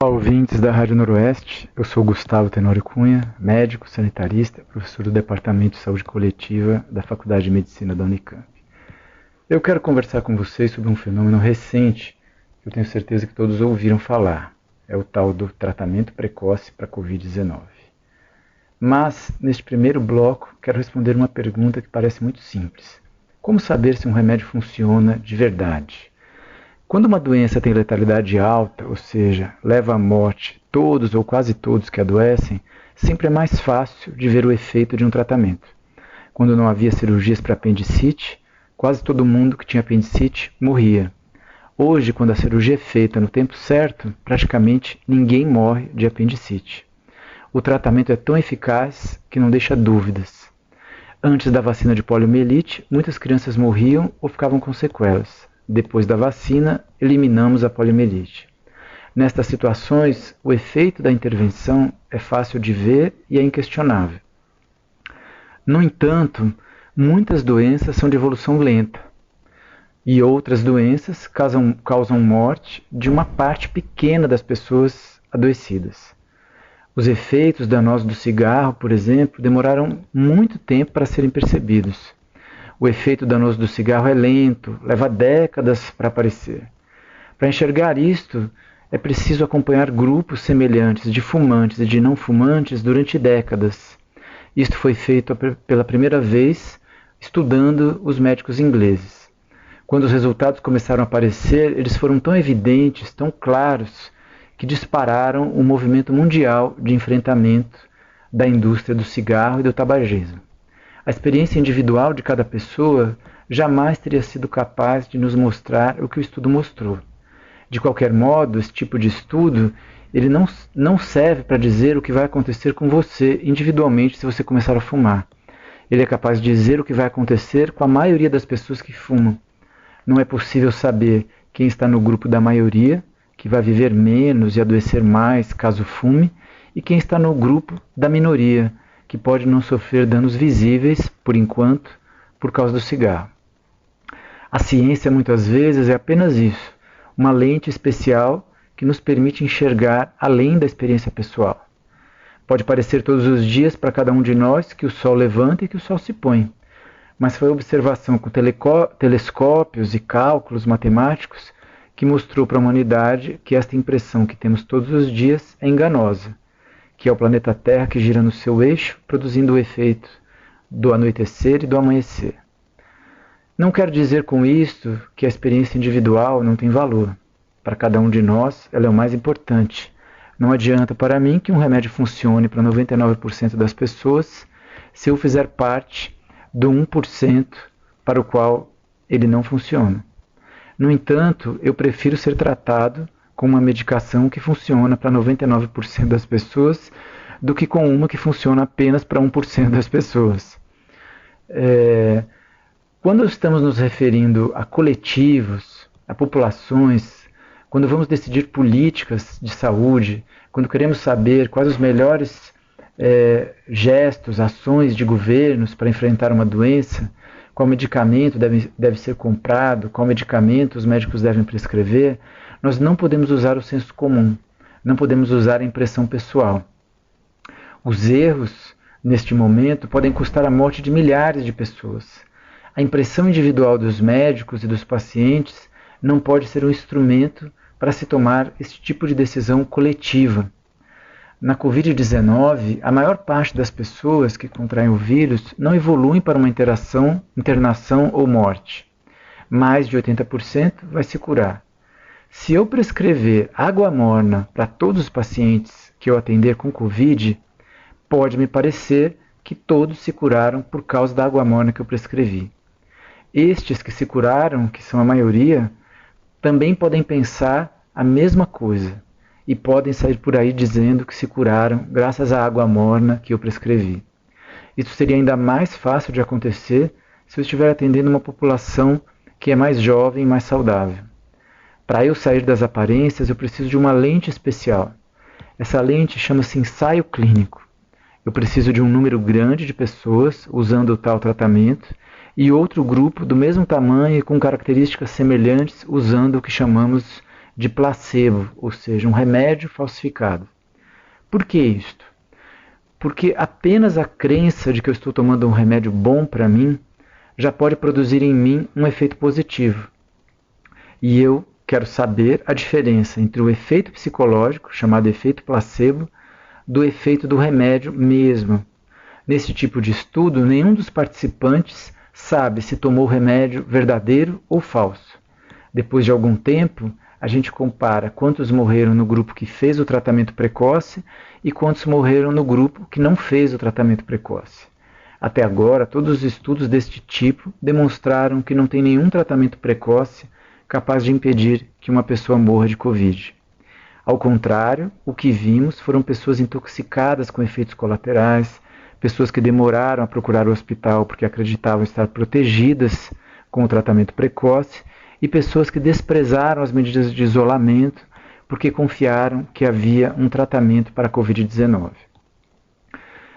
Olá, ouvintes da Rádio Noroeste, eu sou Gustavo Tenório Cunha, médico, sanitarista, professor do Departamento de Saúde Coletiva da Faculdade de Medicina da Unicamp. Eu quero conversar com vocês sobre um fenômeno recente que eu tenho certeza que todos ouviram falar. É o tal do tratamento precoce para a Covid-19. Mas, neste primeiro bloco, quero responder uma pergunta que parece muito simples. Como saber se um remédio funciona de verdade? Quando uma doença tem letalidade alta, ou seja, leva à morte todos ou quase todos que adoecem, sempre é mais fácil de ver o efeito de um tratamento. Quando não havia cirurgias para apendicite, quase todo mundo que tinha apendicite morria. Hoje, quando a cirurgia é feita no tempo certo, praticamente ninguém morre de apendicite. O tratamento é tão eficaz que não deixa dúvidas. Antes da vacina de poliomielite, muitas crianças morriam ou ficavam com sequelas. Depois da vacina, eliminamos a poliomielite. Nestas situações, o efeito da intervenção é fácil de ver e é inquestionável. No entanto, muitas doenças são de evolução lenta e outras doenças causam morte de uma parte pequena das pessoas adoecidas. Os efeitos danosos do cigarro, por exemplo, demoraram muito tempo para serem percebidos. O efeito danoso do cigarro é lento, leva décadas para aparecer. Para enxergar isto, é preciso acompanhar grupos semelhantes de fumantes e de não fumantes durante décadas. Isto foi feito pela primeira vez estudando os médicos ingleses. Quando os resultados começaram a aparecer, eles foram tão evidentes, tão claros, que dispararam o movimento mundial de enfrentamento da indústria do cigarro e do tabagismo. A experiência individual de cada pessoa jamais teria sido capaz de nos mostrar o que o estudo mostrou. De qualquer modo, esse tipo de estudo ele não serve para dizer o que vai acontecer com você individualmente se você começar a fumar. Ele é capaz de dizer o que vai acontecer com a maioria das pessoas que fumam. Não é possível saber quem está no grupo da maioria, que vai viver menos e adoecer mais caso fume, e quem está no grupo da minoria, que pode não sofrer danos visíveis, por enquanto, por causa do cigarro. A ciência, muitas vezes, é apenas isso, uma lente especial que nos permite enxergar além da experiência pessoal. Pode parecer todos os dias para cada um de nós que o sol levanta e que o sol se põe, mas foi a observação com telescópios e cálculos matemáticos que mostrou para a humanidade que esta impressão que temos todos os dias é enganosa, que é o planeta Terra que gira no seu eixo, produzindo o efeito do anoitecer e do amanhecer. Não quero dizer com isto que a experiência individual não tem valor. Para cada um de nós, ela é o mais importante. Não adianta para mim que um remédio funcione para 99% das pessoas se eu fizer parte do 1% para o qual ele não funciona. No entanto, eu prefiro ser tratado com uma medicação que funciona para 99% das pessoas do que com uma que funciona apenas para 1% das pessoas. Quando estamos nos referindo a coletivos, a populações, quando vamos decidir políticas de saúde, quando queremos saber quais os melhores gestos, ações de governos para enfrentar uma doença, qual medicamento deve ser comprado, qual medicamento os médicos devem prescrever, nós não podemos usar o senso comum, não podemos usar a impressão pessoal. Os erros, neste momento, podem custar a morte de milhares de pessoas. A impressão individual dos médicos e dos pacientes não pode ser um instrumento para se tomar este tipo de decisão coletiva. Na Covid-19, a maior parte das pessoas que contraem o vírus não evoluem para uma internação ou morte. Mais de 80% vai se curar. Se eu prescrever água morna para todos os pacientes que eu atender com Covid, pode me parecer que todos se curaram por causa da água morna que eu prescrevi. Estes que se curaram, que são a maioria, também podem pensar a mesma coisa e podem sair por aí dizendo que se curaram graças à água morna que eu prescrevi. Isso seria ainda mais fácil de acontecer se eu estiver atendendo uma população que é mais jovem e mais saudável. Para eu sair das aparências, eu preciso de uma lente especial. Essa lente chama-se ensaio clínico. Eu preciso de um número grande de pessoas usando o tal tratamento e outro grupo do mesmo tamanho e com características semelhantes usando o que chamamos de placebo, ou seja, um remédio falsificado. Por que isto? Porque apenas a crença de que eu estou tomando um remédio bom para mim já pode produzir em mim um efeito positivo. E eu quero saber a diferença entre o efeito psicológico, chamado efeito placebo, do efeito do remédio mesmo. Nesse tipo de estudo, nenhum dos participantes sabe se tomou o remédio verdadeiro ou falso. Depois de algum tempo, a gente compara quantos morreram no grupo que fez o tratamento precoce e quantos morreram no grupo que não fez o tratamento precoce. Até agora, todos os estudos deste tipo demonstraram que não tem nenhum tratamento precoce capaz de impedir que uma pessoa morra de Covid. Ao contrário, o que vimos foram pessoas intoxicadas com efeitos colaterais, pessoas que demoraram a procurar o hospital porque acreditavam estar protegidas com o tratamento precoce e pessoas que desprezaram as medidas de isolamento porque confiaram que havia um tratamento para a Covid-19.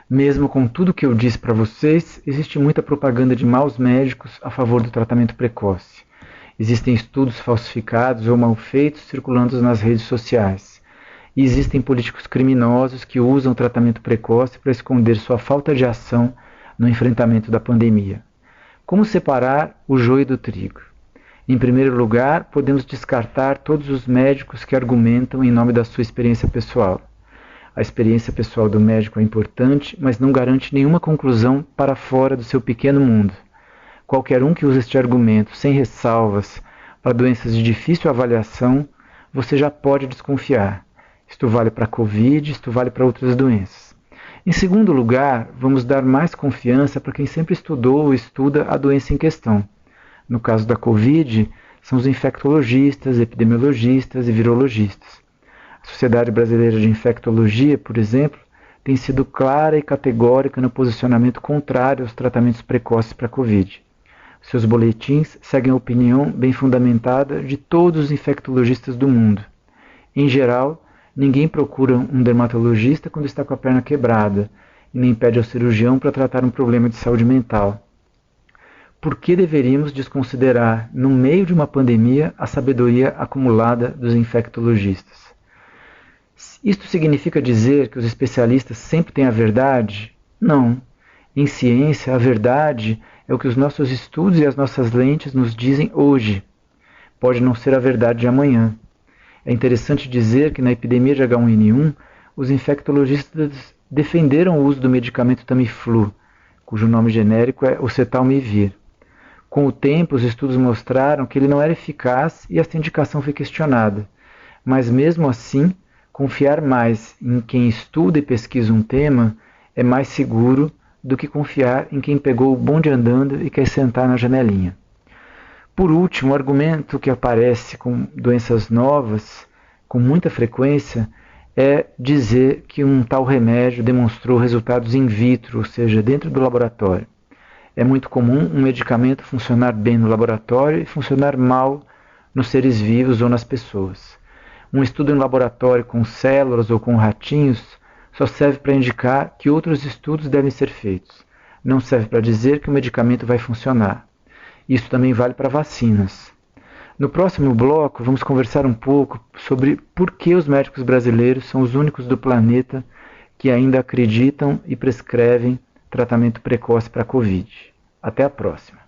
Mesmo com tudo que eu disse para vocês, existe muita propaganda de maus médicos a favor do tratamento precoce. Existem estudos falsificados ou mal feitos circulando nas redes sociais. E existem políticos criminosos que usam o tratamento precoce para esconder sua falta de ação no enfrentamento da pandemia. Como separar o joio do trigo? Em primeiro lugar, podemos descartar todos os médicos que argumentam em nome da sua experiência pessoal. A experiência pessoal do médico é importante, mas não garante nenhuma conclusão para fora do seu pequeno mundo. Qualquer um que use este argumento sem ressalvas para doenças de difícil avaliação, você já pode desconfiar. Isto vale para a Covid, isto vale para outras doenças. Em segundo lugar, vamos dar mais confiança para quem sempre estudou ou estuda a doença em questão. No caso da Covid, são os infectologistas, epidemiologistas e virologistas. A Sociedade Brasileira de Infectologia, por exemplo, tem sido clara e categórica no posicionamento contrário aos tratamentos precoces para a Covid. Seus boletins seguem a opinião bem fundamentada de todos os infectologistas do mundo. Em geral, ninguém procura um dermatologista quando está com a perna quebrada e nem pede ao cirurgião para tratar um problema de saúde mental. Por que deveríamos desconsiderar, no meio de uma pandemia, a sabedoria acumulada dos infectologistas? Isto significa dizer que os especialistas sempre têm a verdade? Não. Em ciência, a verdade é o que os nossos estudos e as nossas lentes nos dizem hoje. Pode não ser a verdade de amanhã. É interessante dizer que na epidemia de H1N1, os infectologistas defenderam o uso do medicamento Tamiflu, cujo nome genérico é oseltamivir. Com o tempo, os estudos mostraram que ele não era eficaz e esta indicação foi questionada. Mas mesmo assim, confiar mais em quem estuda e pesquisa um tema é mais seguro do que confiar em quem pegou o bonde andando e quer sentar na janelinha. Por último, o argumento que aparece com doenças novas com muita frequência é dizer que um tal remédio demonstrou resultados in vitro, ou seja, dentro do laboratório. É muito comum um medicamento funcionar bem no laboratório e funcionar mal nos seres vivos ou nas pessoas. Um estudo em laboratório com células ou com ratinhos só serve para indicar que outros estudos devem ser feitos. Não serve para dizer que o medicamento vai funcionar. Isso também vale para vacinas. No próximo bloco, vamos conversar um pouco sobre por que os médicos brasileiros são os únicos do planeta que ainda acreditam e prescrevem tratamento precoce para a Covid. Até a próxima.